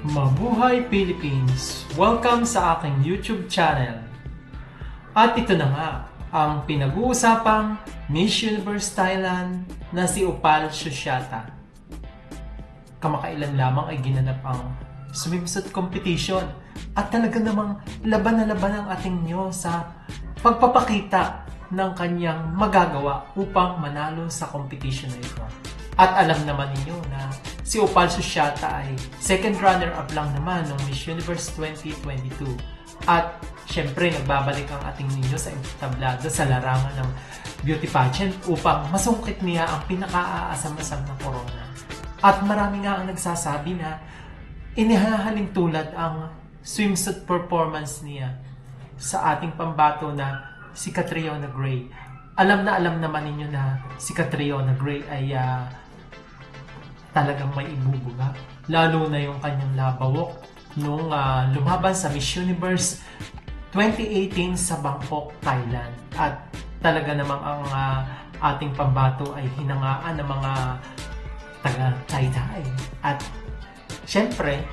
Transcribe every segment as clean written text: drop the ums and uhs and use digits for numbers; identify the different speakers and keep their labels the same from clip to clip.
Speaker 1: Mabuhay Philippines! Welcome sa aking YouTube channel. At ito na nga, ang pinag-uusapang Miss Universe Thailand na si Opal Susiata. Kamakailan lamang ay ginanap ang swimsuit competition at talaga namang laban na laban ang ating nyo sa pagpapakita ng kanyang magagawa upang manalo sa competition na ito. At alam naman ninyo na si Opal Susiata ay second runner-up lang naman ng Miss Universe 2022. At syempre nagbabalik ang ating ninyo sa entablado sa larangan ng beauty pageant upang masungkit niya ang pinaka-aasam-asam na corona. At marami nga ang nagsasabi na inihahaling tulad ang swimsuit performance niya sa ating pambato na si Catriona Gray. Alam naman ninyo na si Catriona Gray ay talagang may ibubuga. Lalo na yung kanyang labawok nung lumaban sa Miss Universe 2018 sa Bangkok, Thailand. At talaga namang ang ating pambato ay hinangaan ng mga taga-Thai. At syempre,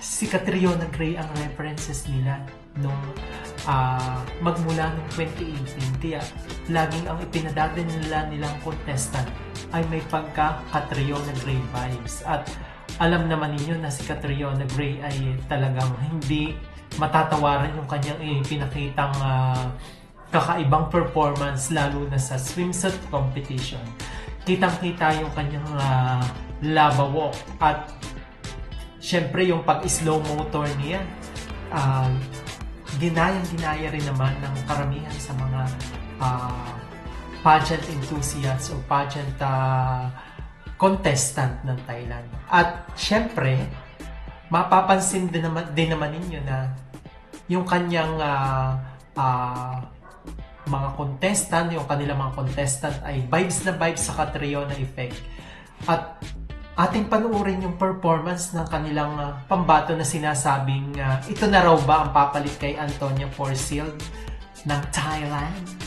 Speaker 1: si Catriona Gray ang references nila nung magmula noong 2018. Kaya laging ang ipinadadala nilang contestant ay may pagka-Catriona Gray vibes. At alam naman ninyo na si Catriona Gray ay talagang hindi matatawaran yung kanyang pinakitang kakaibang performance lalo na sa swimsuit competition. Kitang-kita yung kanyang labawok at syempre yung pag-slow motor niya. Ginaya rin naman ng karamihan sa mga pageant enthusiasts o pageant contestant ng Thailand. At syempre, mapapansin din naman ninyo na yung kanyang mga contestant, yung kanilang mga contestant ay vibes na vibes sa Catriona effect. At ating panuorin yung performance ng kanilang pambato na sinasabing ito na raw ba ang papalit kay Antonia Porcil ng Thailand?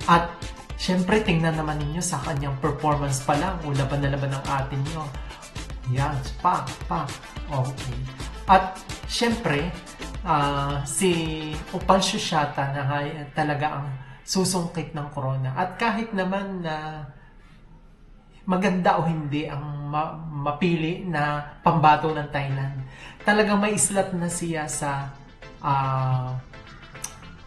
Speaker 1: At syempre, tingnan naman ninyo sa kanyang performance pa lang. Laban na laban ng atin nyo. Yan, pak. Okay. At syempre, si Opal Susiata na talaga ang susungkit ng corona. At kahit naman na maganda o hindi ang mapili na pambato ng Thailand, talagang may islat na siya sa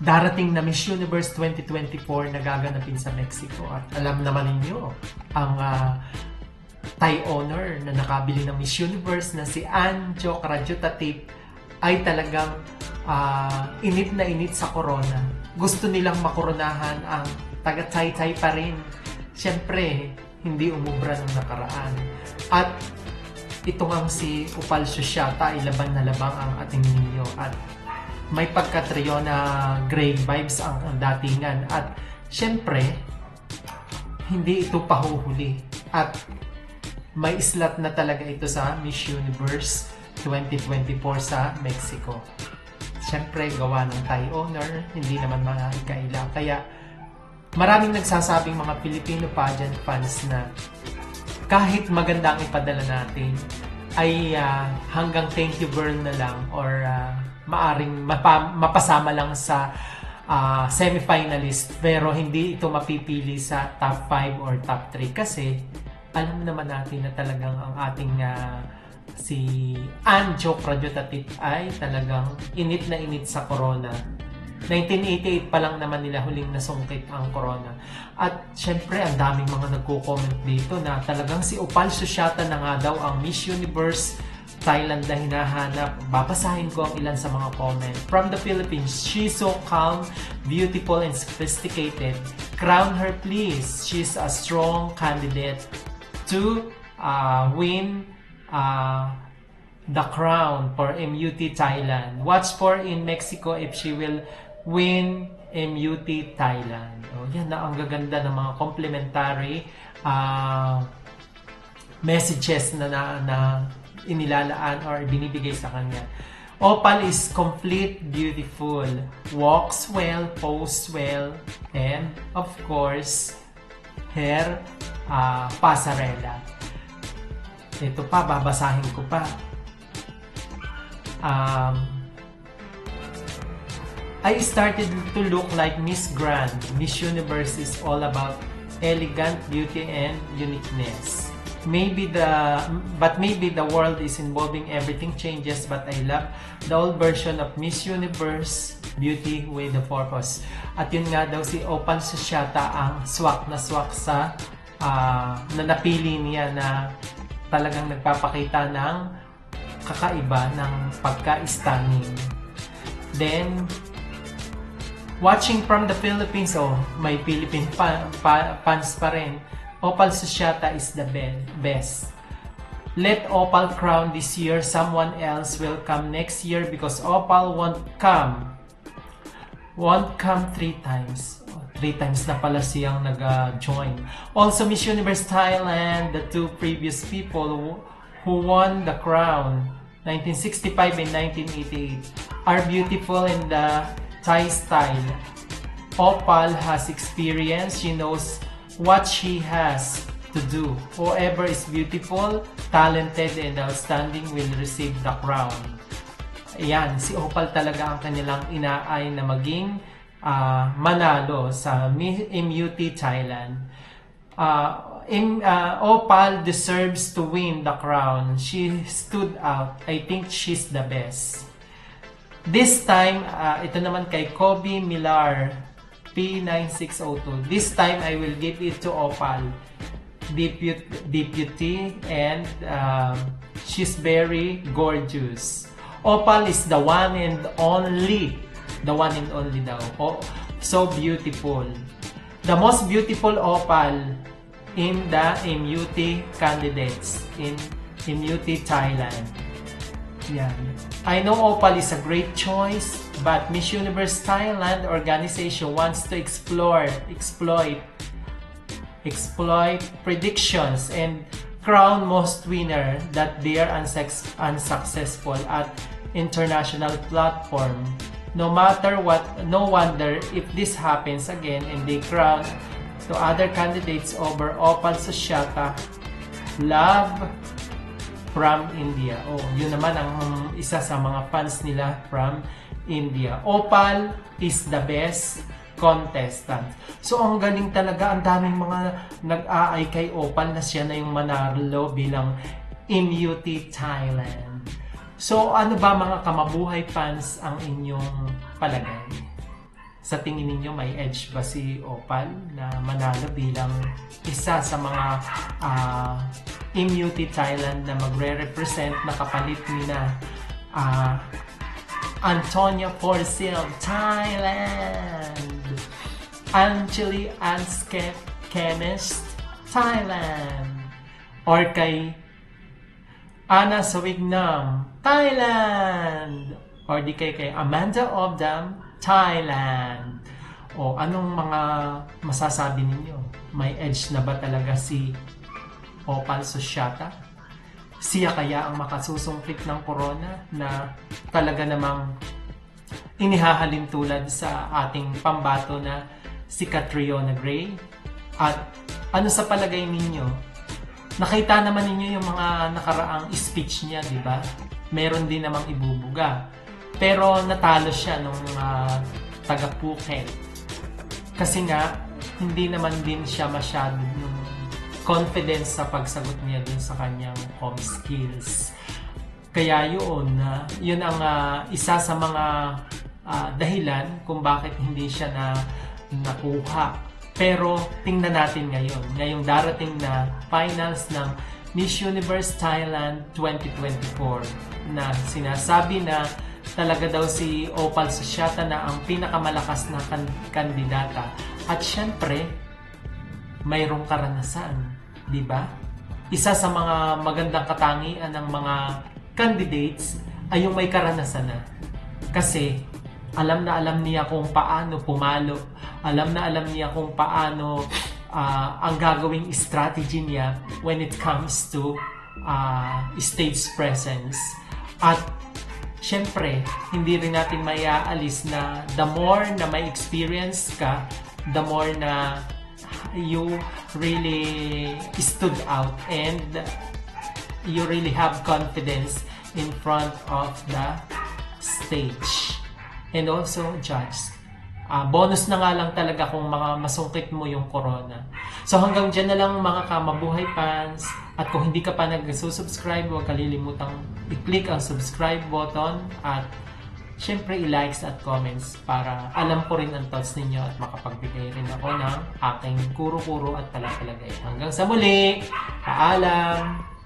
Speaker 1: darating na Miss Universe 2024 na gaganapin sa Mexico. At alam naman ninyo, ang Thai owner na nakabili ng Miss Universe na si Ann Jo Krajutatip ay talagang init na init sa corona. Gusto nilang makoronahan ang taga-Thai pa rin. Siyempre, hindi umubra ng nakaraan. At ito nga si Opal Susiata ay laban na labang ang ating ninyo. At may pagka-Catriona Gray vibes ang datingan. At syempre, hindi ito pahuhuli. At may islat na talaga ito sa Miss Universe 2024 sa Mexico. Syempre, gawa ng Thai owner, hindi naman mga ikaila. Kaya maraming nagsasabing mga Filipino pageant fans na kahit maganda ang ipadala natin, ay hanggang thank you girl na lang or maaring mapasama lang sa semifinalist, pero hindi ito mapipili sa top 5 or top 3 kasi alam naman natin na talagang ang ating si Ann Jo Krajutatip ay talagang init na init sa corona. 1988 pa lang naman nila huling nasungkit ang corona. At syempre, ang daming mga nagko-comment dito na talagang si Opal Susiata na nga daw ang Miss Universe Thailand na hinahanap. Babasahin ko ang ilan sa mga comment. From the Philippines, she's so calm, beautiful, and sophisticated. Crown her please. She's a strong candidate to win the crown for MUT Thailand. Watch for in Mexico if she will win MUT Thailand. Yan na ang gaganda ng mga complimentary messages na inilalaan or binibigay sa kanya. Opal is complete, beautiful, walks well, poses well, and of course, her pasarela. Ito pa, babasahin ko pa. Um, I started to look like Miss Grand. Miss Universe is all about elegant beauty and uniqueness. Maybe the world is evolving, everything changes, but I love the old version of Miss Universe, beauty with a purpose. At yun nga daw si Opal Sociata ang swak na swak sa na napili niya na talagang nagpapakita ng kakaiba ng pagka-stunning. Then, watching from the Philippines, may Philippine fans pa rin. Opal Sociata is the best. Let Opal crown this year, someone else will come next year because Opal won't come 3 times. 3 times na pala siyang nag-join. Also, Miss Universe Thailand, the 2 previous people who won the crown, 1965 and 1988, are beautiful in the Thai style. Opal has experience. She knows what she has to do. Whoever is beautiful, talented, and outstanding will receive the crown. Ayan, si Opal talaga ang kanilang inaay na maging manalo sa MUT Thailand. Opal deserves to win the crown. She stood out. I think she's the best. This time, ito naman kay Kobe Millar, P9602. This time, I will give it to Opal. Deputy, and she's very gorgeous. Opal is the one and only. The one and only daw. So beautiful. The most beautiful Opal in the MUT candidates in MUT Thailand. Yan. I know Opal is a great choice, but Miss Universe Thailand organization wants to exploit predictions and crown most winner that they are unsuccessful at international platform. No matter what, no wonder if this happens again and they crown to other candidates over Opal Sociata. Love from India. Yun naman ang isa sa mga fans nila from India. Opal is the best contestant. So, ang galing talaga. Ang daming mga nag-aay kay Opal na siya na yung manalo bilang MUT Thailand. So, ano ba mga kamabuhay fans ang inyong palagay? Sa tingin ninyo, may edge ba si Opal na manalo bilang isa sa mga MUT Thailand na magre-represent na kapalit ni na Antonia Porcel, Thailand, Angeli Anskep, Chemist, Thailand, or kay Ana Sawignam, Thailand, or di kay Amanda Obdam, Thailand. Anong mga masasabi ninyo? May edge na ba talaga si Opal Sociata? Siya kaya ang makasusungkit ng corona na talaga namang inihahalin tulad sa ating pambato na si Catriona Gray? At ano sa palagay ninyo? Nakita naman ninyo yung mga nakaraang speech niya, di ba? Meron din namang ibubuga. Pero natalo siya nung taga-Phuket. Kasi nga, hindi naman din siya masyado confidence sa pagsagot niya dun sa kanyang home skills. Kaya yun ang isa sa mga dahilan kung bakit hindi siya nakuha. Pero tingnan natin ngayong darating na finals ng Miss Universe Thailand 2024 na sinasabi na talaga daw si Opal Sociata na ang pinakamalakas na kandidata. At syempre, mayroong karanasan, di ba? Isa sa mga magandang katangian ng mga candidates ay yung may karanasan na. Kasi alam na alam niya kung paano pumalo. Alam na alam niya kung paano ang gagawing strategy niya when it comes to stage presence. At syempre, hindi rin natin maiaalis na the more na may experience ka, the more na you really stood out and you really have confidence in front of the stage. And also, judge. Bonus na nga lang talaga kung mga masungkit mo yung corona. So hanggang dyan na lang mga kamabuhay fans. At kung hindi ka pa nag-subscribe, huwag kalilimutang i-click ang subscribe button at syempre i-likes at comments para alam ko rin ang thoughts ninyo at makapagbigay rin ako ng aking kuro-kuro at palapalagay. Hanggang sa muli, paalam!